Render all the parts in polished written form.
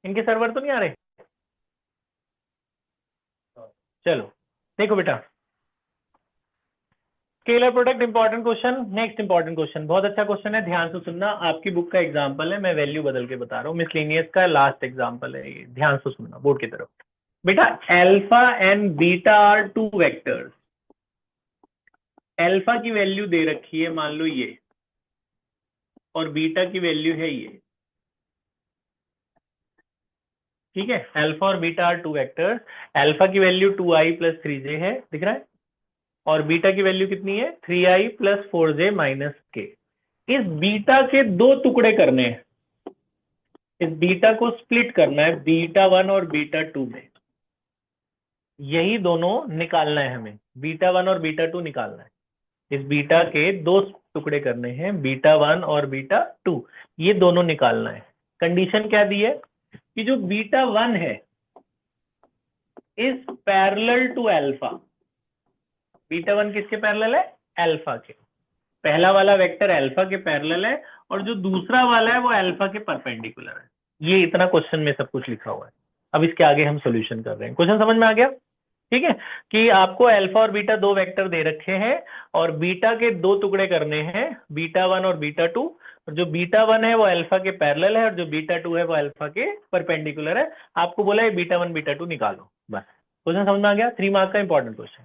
इनके सर्वर तो नहीं आ रहे? चलो देखो बेटा, scalar product important question. Next important question, बहुत अच्छा क्वेश्चन है, ध्यान से सुनना। आपकी बुक का एग्जांपल है, मैं वैल्यू बदल के बता रहा हूँ। मिसलेनियस का लास्ट एग्जांपल है ये, ध्यान से सुनना बोर्ड की तरफ। बेटा alpha and beta are two vectors. Alpha की वैल्यू दे रखी है मान लो ये, और बीटा की वैल्यू है ये। ठीक है, अल्फा और beta are two vectors. Alpha की वैल्यू 2i प्लस 3j है, दिख रहा है, और बीटा की वैल्यू कितनी है 3i प्लस 4j माइनस के। इस बीटा के दो टुकड़े करने हैं, इस बीटा को स्प्लिट करना है बीटा 1 और बीटा 2 में। यही दोनों निकालना है हमें, बीटा 1 और बीटा 2 निकालना है। इस बीटा के दो टुकड़े करने हैं, बीटा 1 और बीटा 2, ये दोनों निकालना है। कंडीशन क्या दी है कि जो बीटा 1 है is parallel to alpha. Beta 1 किसके पैरेलल है? अल्फा के। पहला वाला वेक्टर अल्फा के पैरेलल है, और जो दूसरा वाला है वो अल्फा के परपेंडिकुलर है। ये इतना क्वेश्चन में सब कुछ लिखा हुआ है। अब इसके आगे हम सोल्यूशन कर रहे हैं। क्वेश्चन समझ में आ गया? ठीक है, कि आपको अल्फा और बीटा दो वेक्टर दे रखे हैं, और बीटा के दो टुकड़े करने हैं, बीटा 1 और बीटा 2। और जो बीटा 1 है वो अल्फा के पैरेलल है, और जो बीटा 2 है वो अल्फा के परपेंडिकुलर है। आपको बोला है बीटा 1 बीटा 2 निकालो, बस। क्वेश्चन समझ में आ गया? 3 मार्क्स का इंपॉर्टेंट क्वेश्चन।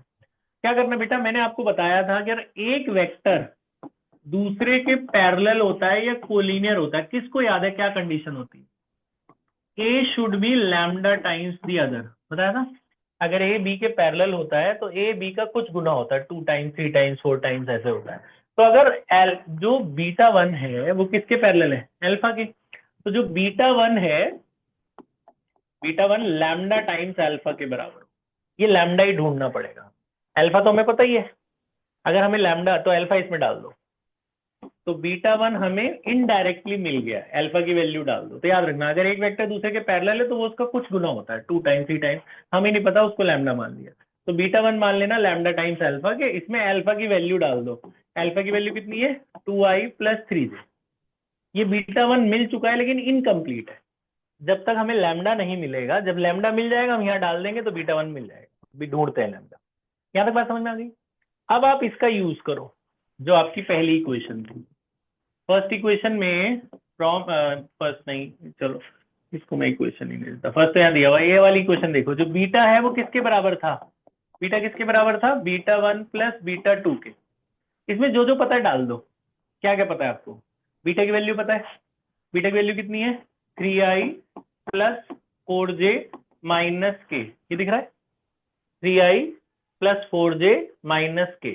क्या करना बेटा, मैंने आपको बताया था कि अगर एक वेक्टर दूसरे के पैरेलल होता है या कोलिनियर होता है, किसको याद है क्या कंडीशन होती है? A should be lambda times the other, बताया था। अगर ए बी के पैरेलल होता है तो ए बी का कुछ गुना होता है, 2 टाइम्स 3 टाइम्स 4 टाइम्स ऐसे होता है। तो अगर जो बीटा 1 है वो किसके पैरेलल है? अल्फा के। तो जो बीटा 1 है, बीटा 1 लैम्डा टाइम्स अल्फा के बराबर, ये लैम्डा ही ढूंढना पड़ेगा। अल्फा तो हमें पता ही है, अगर हमें लैम्डा, तो अल्फा इसमें डाल दो, तो बीटा 1 हमें इनडायरेक्टली मिल गया, अल्फा की वैल्यू डाल दो। तो याद रखना, अगर एक वेक्टर दूसरे के पैरेलल है तो वो उसका कुछ गुना होता है, 2 टाइम्स 3 टाइम्स, हमें नहीं पता, उसको लैम्डा मान लिया। तो बीटा 1 मान लेना लैम्डा टाइम्स अल्फा के, इसमें अल्फा की वैल्यू डाल दो। अल्फा की वैल्यू कितनी है? 2i plus 3j। ये बीटा 1 मिल चुका है लेकिन इनकम्प्लीट है। जब तक हमें लैम्डा नहीं मिलेगा, जब लैम्डा मिल जाएगा हम यहाँ डाल देंगे तो बीटा 1 मिल जाएगा। भी ढूंढते हैं लैम्डा। यहाँ तक बात समझ में आ गई? अब आप इसका यूज करो जो आपकी पहली इक्वेशन थी। फर्स्ट इक्वेशन में फ्रॉम, फर्स्ट नहीं, चलो इसको मैं इक्वेशन ही नहीं देता, फर्स्ट तो यहाँ दिया हुआ। ये वाली इक्वेशन देखो, जो बीटा है वो किसके बराबर था? बीटा किसके बराबर था? बीटा 1 प्लस बीटा 2 के। इसमें जो जो पता है डाल दो। क्या क्या पता है आपको? बीटा की वैल्यू पता है, बीटा की वैल्यू कितनी है? 3i प्लस 4j माइनस के, ये दिख रहा है, 3i प्लस 4j माइनस के।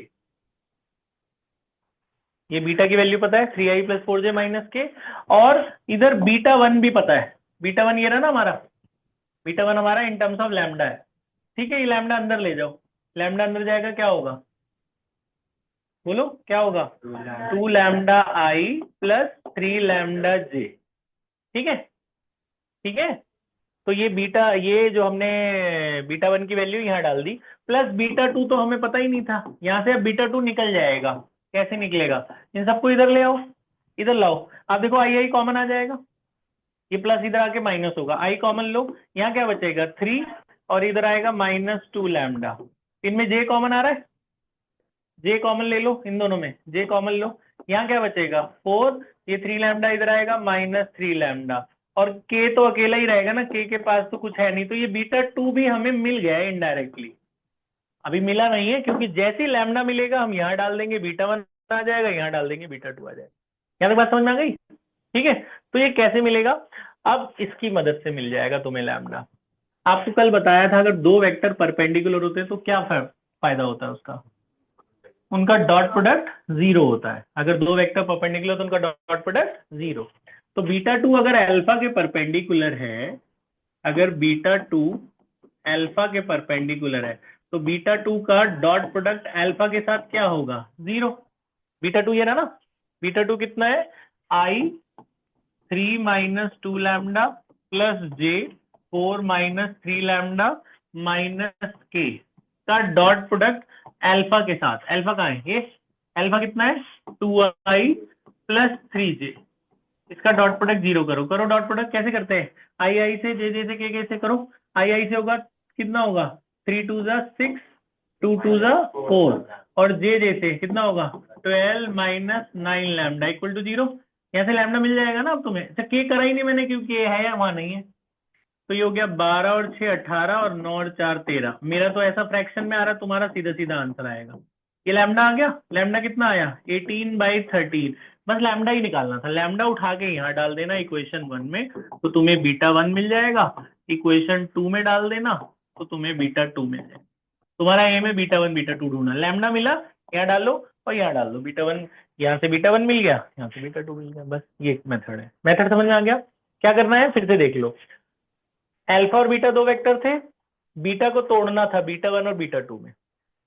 ये बीटा की वैल्यू पता है, 3i प्लस 4j माइनस के। और इधर बीटा 1 भी पता है। बीटा 1 ये रहा ना हमारा, बीटा 1 हमारा इन टर्म्स ऑफ लैम्डा है। ठीक है, ये लैम्डा अंदर ले जाओ, लैम्डा अंदर जाएगा क्या होगा? बोलो क्या होगा? 2 लैम्डा आई प्लस 3 लैम्डा जे। ठीक है, ठीक है। तो ये बीटा, ये जो हमने बीटा 1 की वैल्यू यहाँ डाल दी, प्लस बीटा 2 तो हमें पता ही नहीं था, यहाँ से अब बीटा 2 निकल जाएगा। कैसे निकलेगा? इन सबको इधर ले आओ, इधर लाओ। आप देखो आई आई कॉमन आ जाएगा, ये प्लस इधर आके माइनस होगा, आई कॉमन लो, यहाँ क्या बचेगा 3, और इधर आएगा -2 लैम्डा। इनमें जे कॉमन आ रहा है, जे कॉमन ले लो, इन दोनों में जे कॉमन लो, यहाँ क्या बचेगा 4, ये 3 लैम्डा इधर आएगा -3 लैम्डा, और के तो अकेला ही रहेगा ना, के पास तो कुछ है नहीं। तो ये बीटा 2 भी हमें मिल गया है इनडायरेक्टली। अभी मिला नहीं है क्योंकि जैसे ही लैम्डा मिलेगा हम यहाँ डाल देंगे बीटा 1 आ जाएगा, यहाँ डाल देंगे बीटा 2 आ जाएगा। यहाँ तक बात समझ में आ गई? ठीक है, तो ये कैसे मिलेगा? अब इसकी मदद से मिल जाएगा तुम्हें लैम्डा। आपको कल बताया था अगर दो वेक्टर परपेंडिकुलर होते हैं तो क्या फायदा होता है उसका? उनका डॉट प्रोडक्ट 0 होता है। अगर दो वेक्टर परपेंडिकुलर तो उनका डॉट प्रोडक्ट 0। तो बीटा 2 अगर अल्फा के परपेंडिकुलर है, अगर बीटा 2 अल्फा के परपेंडिकुलर है, तो बीटा 2 का डॉट प्रोडक्ट अल्फा के साथ क्या होगा? 0। बीटा 2 ये रहा ना, बीटा 2 कितना है? i 3 minus 2 lambda plus j 4 minus 3 lambda minus के का डॉट प्रोडक्ट अल्फा के साथ। अल्फा कहाँ है? ये अल्फा कितना है? 2i plus 3j। इसका डॉट प्रोडक्ट 0 करो, करो डॉट प्रोडक्ट। कैसे करते हैं? आई से जे से के से करो। आई से होगा कितना होगा, 3 2 जा 6, 2 2 जा 4, और जे से कितना होगा 12 माइनस 9 लैम्डा इक्वल टू 0। यहाँ से लैम्डा मिल जाएगा ना अब तुम्हें। अच्छा के करा ही नहीं मैंने क्योंकि ये है या वहां नहीं है। तो ये हो गया 12 और 6 18 और 9 और 4 13। मेरा तो ऐसा फ्रैक्शन में आ रहा, तुम्हारा सीधा सीधा आंसर आएगा। ये लैम्डा आ गया। लैम्डा कितना आया 18/13। बस लैम्डा ही निकालना था, लैम्डा उठा के यहाँ डाल देना इक्वेशन 1 में, तो तुम्हें बीटा 1 मिल जाएगा। इक्वेशन 2 में डाल देना तो तुम्हें बीटा 2 मिल जाएगा। तुम्हारा एम है बीटा 1 बीटा 2 ढूंढना। लैम्डा मिला, यहाँ डालो और यहाँ डाल दो बीटा 1। यहाँ से बीटा 1 मिल गया, यहाँ से बीटा 2 मिल गया। बस ये मेथड है। मेथड समझ में आ गया। क्या करना है फिर से देख लो। अल्फा और बीटा दो वेक्टर थे, बीटा को तोड़ना था बीटा 1 और बीटा 2 में।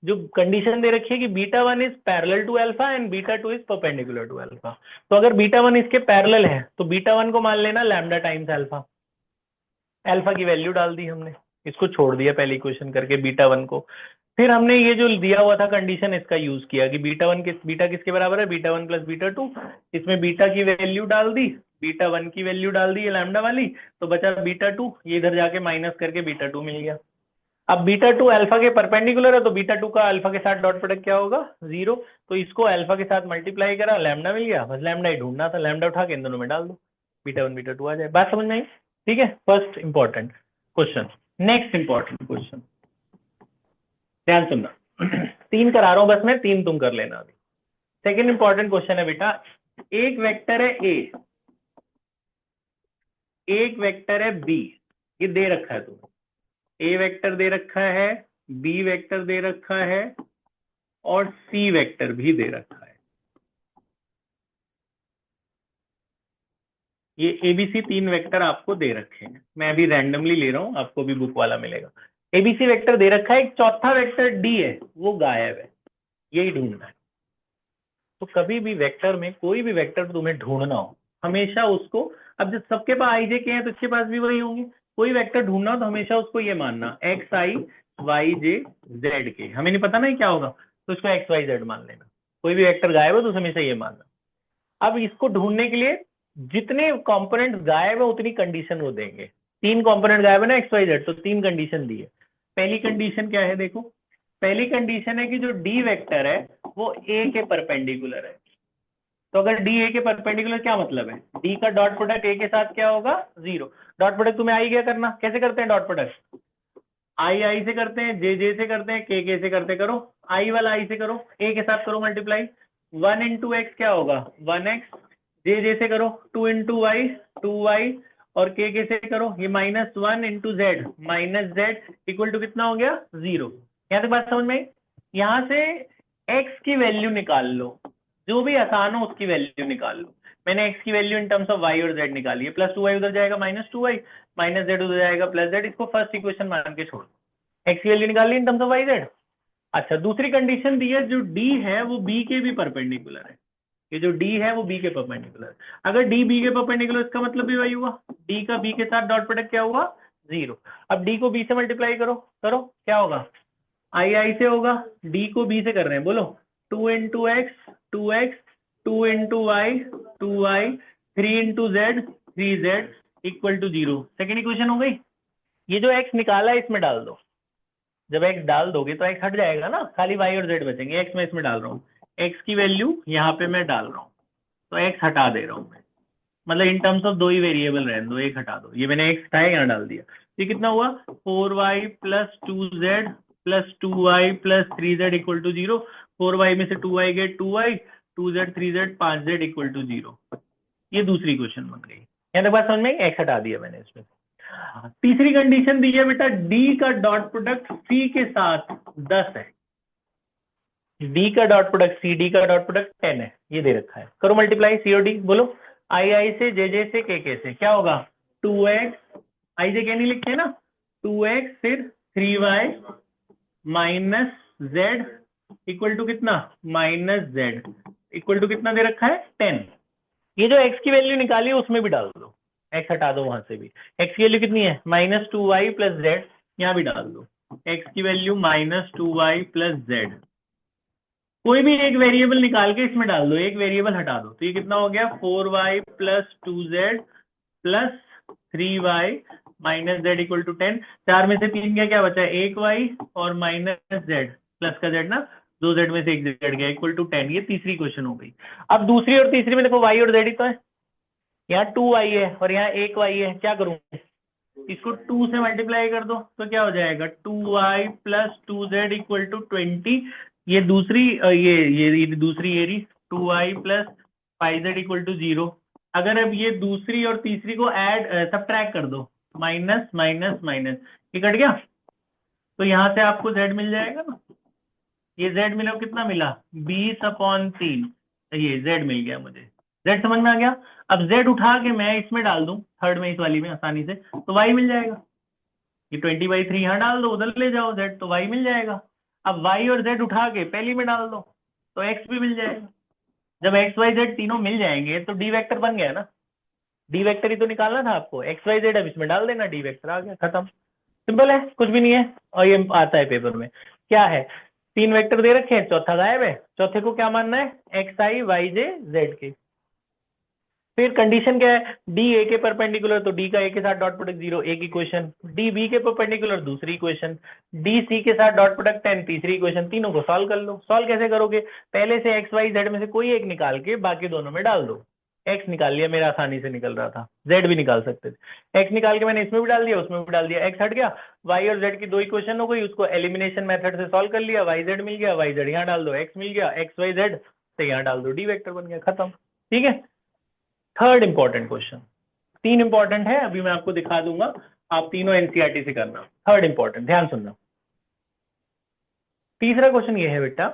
जो कंडीशन दे रखी है कि beta 1 is parallel to alpha and beta 2 is perpendicular to alpha. तो अगर बीटा 1 इसके पैरेलल है तो बीटा 1 को मान लेना लैम्डा टाइम्स अल्फा। अल्फा की वैल्यू डाल दी हमने, इसको छोड़ दिया पहली क्वेश्चन करके बीटा 1 को। फिर हमने ये जो दिया हुआ था कंडीशन इसका यूज किया कि बीटा किसके बराबर है, बीटा 1 प्लस बीटा 2। इसमें बीटा की वैल्यू डाल दी, बीटा 1 की वैल्यू डाल दी, ये लैम्डा वाली, तो बचा बीटा 2। ये इधर जाके माइनस करके बीटा 2 मिल गया। अब बीटा 2 अल्फा के परपेंडिकुलर है तो बीटा 2 का अल्फा के साथ डॉट प्रोडक्ट क्या होगा 0। तो इसको अल्फा के साथ मल्टीप्लाई करा, लैम्डा मिल गया। बस लैम्डा ही ढूंढना था, लैम्डा उठा के इन दोनों में डाल दो, बीटा 1 बीटा 2 आ जाए। बात समझ में आई। ठीक है, first important question. Next important question, ध्यान सुनना। 3 करा रहा हूं बस मैं, 3 तुम कर लेना अभी। सेकेंड इंपॉर्टेंट क्वेश्चन है बेटा, एक वेक्टर है ए, एक वेक्टर है बी, ये दे रखा है तुम्हें। ए वेक्टर दे रखा है, बी वेक्टर दे रखा है और सी वेक्टर भी दे रखा है। ये एबीसी 3 वेक्टर आपको दे रखे हैं। मैं अभी रैंडमली ले रहा हूं, आपको भी बुक वाला मिलेगा। एबीसी वेक्टर दे रखा है, एक चौथा वेक्टर डी है वो गायब है, यही ढूंढना है। तो कभी भी वेक्टर में कोई भी वेक्टर तुम्हें ढूंढना हो, हमेशा उसको, अब जब सबके पास आई जे के हैं तो इसके पास भी वही होंगे। कोई वेक्टर ढूंढना हो तो हमेशा उसको ये मानना एक्स आई वाई जे जेड के। हमें नहीं पता ना क्या होगा, तो इसको एक्स वाई जेड मान लेना। कोई भी वेक्टर गायब हो तो हमेशा ये मानना। अब इसको ढूंढने के लिए जितने कंपोनेंट गायब है उतनी कंडीशन वो देंगे। 3 कंपोनेंट गायब है ना एक्स वाई जेड, तो 3 कंडीशन दी है। पहली कंडीशन क्या है देखो, पहली कंडीशन है कि जो डी वेक्टर है वो ए के परपेंडिकुलर है। तो अगर डी ए के परपेंडिकुलर क्या मतलब है, डी का डॉट प्रोडक्ट ए के साथ क्या होगा 0। डॉट प्रोडक्ट तुम्हें आई क्या करना, कैसे करते हैं डॉट प्रोडक्ट, आई से करते हैं, जे से करते हैं, के से करते, करो आई वाला आई से करो, ए के साथ करो मल्टीप्लाई। 1 इंटू एक्स क्या होगा 1x, जे से करो 2 इंटू वाई 2y, और के से करो ये -1 into z -z equal to कितना हो गया 0। यहाँ तक बात समझ में आई। यहाँ से x की वैल्यू निकाल लो, जो भी आसान हो उसकी वैल्यू निकाल लो। मैंने x की value in terms of y और z निकाली है, +2y उधर जाएगा -2y, -z उधर जाएगा +z। इसको फर्स्ट इक्वेशन मान के छोड़, x की वैल्यू निकाल ली in terms of y z। अच्छा, दूसरी कंडीशन दी है, जो d है वो b के भी परपेंडिकुलर है। ये जो d है वो b के परपेंडिकुलर। अगर d b के परपेंडिकुलर, इसका मतलब भी वही हुआ, d का b के साथ डॉट प्रोडक्ट क्या हुआ 0। अब d को b से मल्टीप्लाई करो, करो क्या होगा आई से होगा, d को b से कर रहे हैं, बोलो 2 into x 2x, 2 into y 2y, 3 into z 3z equal to 0। Second equation हो गई। ये जो x निकाला है इसमें डाल दो, जब x डाल दोगे तो x हट जाएगा ना, खाली y और z बचेंगे। x मैं इसमें डाल रहा हूँ, x की वैल्यू यहाँ पे मैं डाल रहा हूँ, तो x हटा दे रहा हूँ मैं, मतलब इन टर्म्स ऑफ 2 ही वेरिएबल रहने दो, एक हटा दो। ये मैंने x हटाया यहाँ डाल दिया। ये कितना हुआ 4y plus 2z plus 2y plus 3z equal to 0। 4y में से 2y गए 2y, 2z 3z 5z equal to 0। ये दूसरी क्वेश्चन बन गई। यहाँ तक बात समझ में, x हटा दिया मैंने इसमें। तीसरी कंडीशन दी है बेटा, d का डॉट प्रोडक्ट c के साथ 10 है। d का डॉट प्रोडक्ट c, d का डॉट प्रोडक्ट 10 है, ये दे रखा है। करो मल्टीप्लाई सी और डी, बोलो आई से जे से के से क्या होगा 2x, आई जे के नहीं लिखते ना, 2x फिर 3y minus z equal to कितना -z इक्वल टू कितना दे रखा है 10। ये जो x की वैल्यू निकाली है उसमें भी डाल दो, x हटा दो वहां से भी। x की वैल्यू कितनी है -2y प्लस जेड, यहाँ भी डाल दो x की वैल्यू -2y प्लस जेड। कोई भी एक वेरिएबल निकाल के इसमें डाल दो, एक वेरिएबल हटा दो, तो ये कितना हो गया 4y plus 2z plus 3y minus z equal to 10। 4 में से 3 गया, क्या बचा? 1y और माइनस जेड, प्लस का जेड ना, 2 जेड में से 1 जेड गया, इक्वल टू 10। ये तीसरी क्वेश्चन हो गई। अब दूसरी और तीसरी में देखो y और z ही तो है, यहाँ 2y है और यहाँ 1y है। क्या करूं? इसको 2 से मल्टीप्लाई कर दो तो क्या हो जाएगा? 2y plus 2z equal to 20। ये दूसरी ये दूसरी एरी 2y plus 5z equal to 0। अगर अब ये दूसरी और तीसरी को ऐड सबट्रैक्ट कर दो, माइनस माइनस माइनस, ये कट गया, तो यहाँ से आपको z मिल जाएगा ना। ये z मिला, कितना मिला? 20/3। ये z मिल गया मुझे। z समझ में आ गया? अब z उठा के मैं इसमें डाल दूं, थर्ड में, इस वाली में आसानी से, तो y मिल जाएगा। ये 20/3 यहाँ डाल दो, उधर ले जाओ z, तो y मिल जाएगा। अब y और z उठा के पहली में डाल दो तो x भी मिल जाएगा। जब x y z तीनों मिल जाएंगे तो डी वेक्टर बन गया ना। डी वेक्टर ही तो निकालना था आपको, x y z अब इसमें डाल देना, डी वेक्टर आ गया, खत्म। सिंपल है, कुछ भी नहीं है। और ये आता है पेपर में, क्या है? 3 वेक्टर दे रखे हैं, चौथा गायब है। चौथे को क्या मानना है? एक्स आई वाई जे जेड के। फिर कंडीशन क्या है? डी ए के परपेंडिकुलर, तो डी का ए के साथ डॉट प्रोडक्ट 0, एक इक्वेशन। डी बी के परपेंडिकुलर, दूसरी इक्वेशन। डी सी के साथ डॉट प्रोडक्ट 10, तीसरी इक्वेशन। तीनों को सॉल्व कर लो। सॉल्व कैसे करोगे? पहले से एक्स वाई जेड में से कोई एक निकाल के बाकी दोनों में डाल दो। एक्स निकाल लिया, मेरा आसानी से निकल रहा था। जेड भी निकाल सकते थे। एक्स निकाल के मैंने इसमें भी डाल दिया, उसमें भी डाल दिया, एक्स हट गया। वाई और जेड की 2 इक्वेशन हो गई, उसको एलिमिनेशन मेथड से सॉल्व कर लिया। वाई जेड मिल गया, वाई जेड यहाँ डाल दो, एक्स मिल गया, एक्स वाई जेड से यहाँ डाल दो, डी वेक्टर बन गया, खत्म। ठीक है। थर्ड इंपॉर्टेंट क्वेश्चन, 3 इंपॉर्टेंट है, अभी मैं आपको दिखा दूंगा, आप तीनों एनसीईआरटी से करना। थर्ड इंपॉर्टेंट, ध्यान सुनना। तीसरा क्वेश्चन ये है बेटा,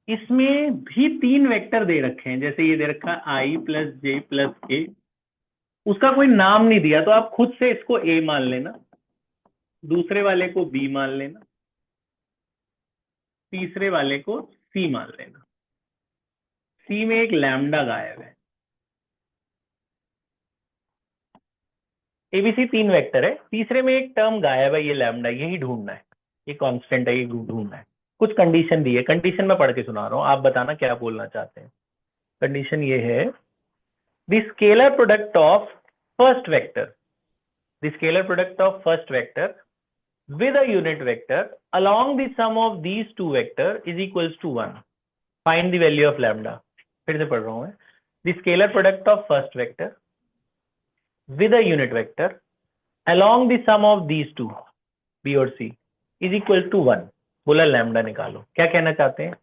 इसमें भी 3 वेक्टर दे रखे हैं, जैसे ये दे रखा है आई प्लस जे प्लस के, उसका कोई नाम नहीं दिया, तो आप खुद से इसको ए मान लेना, दूसरे वाले को बी मान लेना, तीसरे वाले को सी मान लेना। सी में एक लैम्डा गायब है। एबीसी 3 वेक्टर है, तीसरे में एक टर्म गायब है, ये लैम्डा, यही ढूंढना है। ये कांस्टेंट है, ये ढूंढना है। कुछ कंडीशन दी है, कंडीशन मैं पढ़ के सुना रहा हूं, आप बताना क्या बोलना चाहते हैं। कंडीशन ये है, the scalar product of first vector, the scalar product of first vector with a unit vector along the sum of these two vector is equals to 1. Find the value of lambda. फिर से पढ़ रहा हूं मैं। The scalar product of first vector with a unit vector along the sum of these two, B और C, is equal to 1. बोला lambda निकालो, क्या कहना चाहते हैं?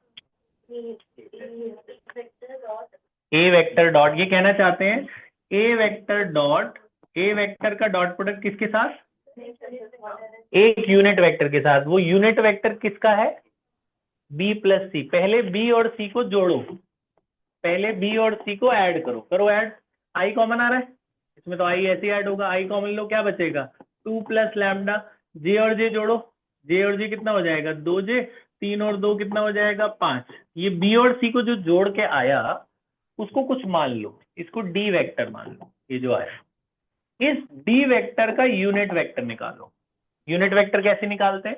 ए वेक्टर डॉट, ये कहना चाहते हैं ए वेक्टर डॉट, ए वेक्टर का डॉट प्रोडक्ट किसके साथ? एक यूनिट वेक्टर के साथ। वो यूनिट वेक्टर किसका है? बी प्लस सी। पहले बी और सी को जोड़ो, पहले बी और सी को ऐड करो, करो ऐड। आई कॉमन आ रहा है इसमें, तो आई ऐसे ऐड होगा, आई कॉमन लो, क्या बचेगा? 2 प्लस लैम्डा। जे और जे जोड़ो, जे और जे कितना हो जाएगा? 2j, 3 और 2 कितना हो जाएगा? 5। ये बी और सी को जो जोड़ के आया, उसको कुछ मान लो, इसको डी वेक्टर मान लो, ये जो आया। इस डी वेक्टर का यूनिट वेक्टर निकालो। यूनिट वेक्टर कैसे निकालते हैं?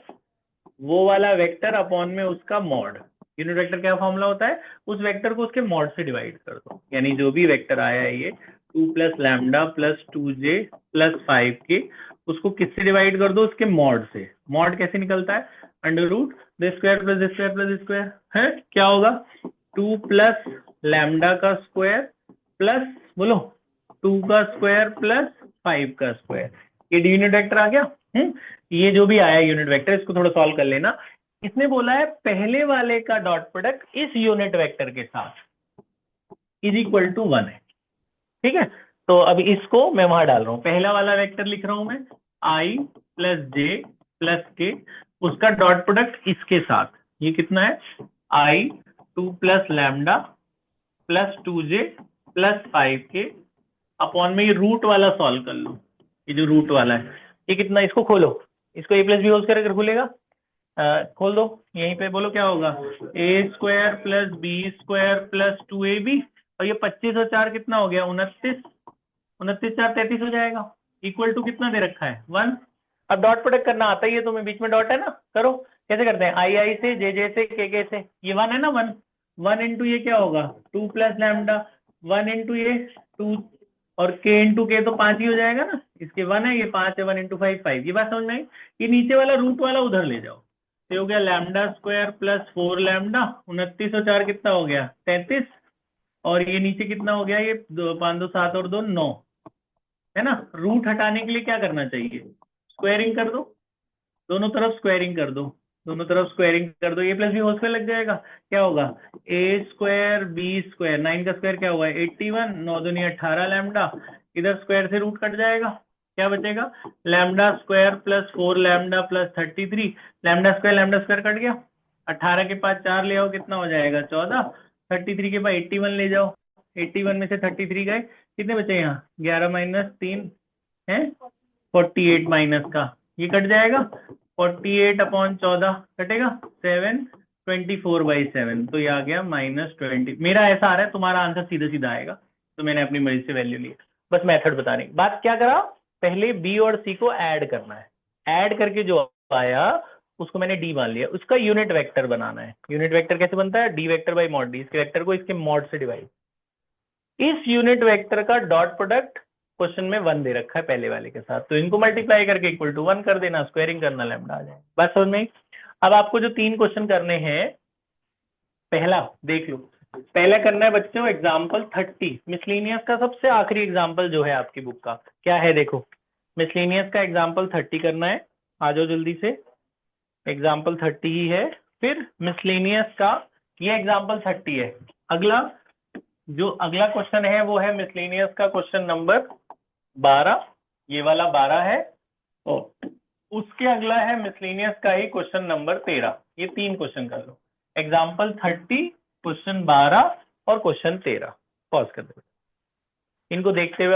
वो वाला वेक्टर अपॉन में उसका मॉड। यूनिट वेक्टर क्या फॉर्मूला होता है? उस वेक्टर को उसके मॉड से डिवाइड कर दो, यानी जो भी वेक्टर आया है ये 2 plus lambda plus 2j plus 5k, उसको किससे डिवाइड कर दो? उसके मॉड से। मॉड कैसे निकलता है? Under root the square plus the square plus the square है, क्या होगा? 2 प्लस लैम्डा का स्क्वायर प्लस, बोलो, 2 का स्क्वायर प्लस 5 का स्क्वायर। ये यूनिट वेक्टर आ गया। ये जो भी आया यूनिट वेक्टर, इसको थोड़ा सॉल्व कर लेना। इसने बोला है पहले वाले का डॉट प्रोडक्ट इस यूनिट वेक्टर के साथ इज इक्वल टू 1 है। ठीक है, तो अब इसको मैं वहां डाल रहा हूं, पहला वाला वेक्टर लिख रहा हूं मैं, आई प्लस जे प्लस के, उसका डॉट प्रोडक्ट इसके साथ, ये कितना है? आई 2 plus lambda plus 2j plus 5k upon में ये रूट वाला सॉल्व कर लो। ये जो रूट वाला है, ये कितना? इसको खोलो, इसको a plus B whole square अगर खुलेगा, खोल दो, यहीं पे बोलो क्या होगा? A square plus B square plus 2ab, और ये 25 और 4 कितना हो गया? 29, 29 4 33 हो जाएगा। इक्वल टू कितना दे रखा है? 1। अब डॉट प्रोडक्ट करना आता ही है तुम्हें, बीच में डॉट है ना, करो। कैसे करते हैं? आई आई से, जे जे से, के से, ये 1 है ना, 1 1 इंटू ये क्या होगा? 2 प्लस लैम्डा, 1 इंटू ये 2, और k इंटू के तो 5 ही हो जाएगा ना, इसके 1 है, ये 5 है, 1 इंटू 5 5। ये बात समझ में आई। ये नीचे वाला रूट वाला उधर ले जाओ, तो ये हो गया लैम्डा स्क्वायर प्लस 4 लैम्डा, 29 और 4 कितना हो गया 33, और ये नीचे कितना हो गया, ये 5 2 7 और 2 9 है ना। रूट हटाने के लिए क्या करना चाहिए, स्क्वायरिंग कर दो, दोनों तरफ स्क्वायरिंग कर दो, दोनों तरफ स्क्वायरिंग कर दो, ए प्लस बी होल स्क्वायर लग जाएगा, क्या होगा ए स्क्वायर बी स्क्वायर, 9 का स्क्वायर क्या हुआ है 81, 9 दूनी 18 लैम्डा, इधर स्क्वायर से रूट कट जाएगा, क्या बचेगा lambda square plus 4 lambda plus 33, lambda square cut गया, 18 के पास 4 ले आओ कितना हो जाएगा 14, 33 के पास 81 ले जाओ, 81 में से 33 गए, कितने बचे यहाँ 11 माइनस 3 है 48 माइनस का, ये कट जाएगा 48 अपॉन 14 कटेगा 7, 24/7, तो ये आ गया -20। मेरा ऐसा आ रहा है, तुम्हारा आंसर सीधा सीधा आएगा, तो मैंने अपनी मर्जी से वैल्यू ली, बस मेथड बता रही। बात क्या करा, पहले बी और सी को ऐड करना है, ऐड करके जो आया उसको मैंने डी मान लिया, उसका यूनिट वेक्टर बनाना है। यूनिट वेक्टर कैसे बनता है, D vector by mod D, इसके वेक्टर को इसके मॉड से डिवाइड। इस यूनिट वेक्टर का डॉट प्रोडक्ट क्वेश्चन में 1 दे रखा है पहले वाले के साथ, तो इनको मल्टीप्लाई करके इक्वल टू 1 कर देना, स्क्वायरिंग करना, लैम्डा आ जाएगा। बात समझ में। अब आपको जो 3 क्वेश्चन करने हैं, पहला देख लो, पहला करना है बच्चों एग्जाम्पल 30, मिसलेनियस का सबसे आखिरी एग्जाम्पल जो है आपकी बुक का, क्या है देखो, मिसलेनियस का एग्जाम्पल 30 करना है, आ जाओ जल्दी से, एग्जाम्पल 30 ही है, फिर मिसलेनियस का ये एग्जाम्पल 30 है। अगला जो अगला क्वेश्चन है वो है मिसलेनियस का क्वेश्चन नंबर 12, ये वाला 12 है, और उसके अगला है मिसलेनियस का ही क्वेश्चन नंबर 13। ये 3 क्वेश्चन कर लो, एग्जाम्पल 30, क्वेश्चन 12 और क्वेश्चन 13। पॉज कर दो, इनको देखते हुए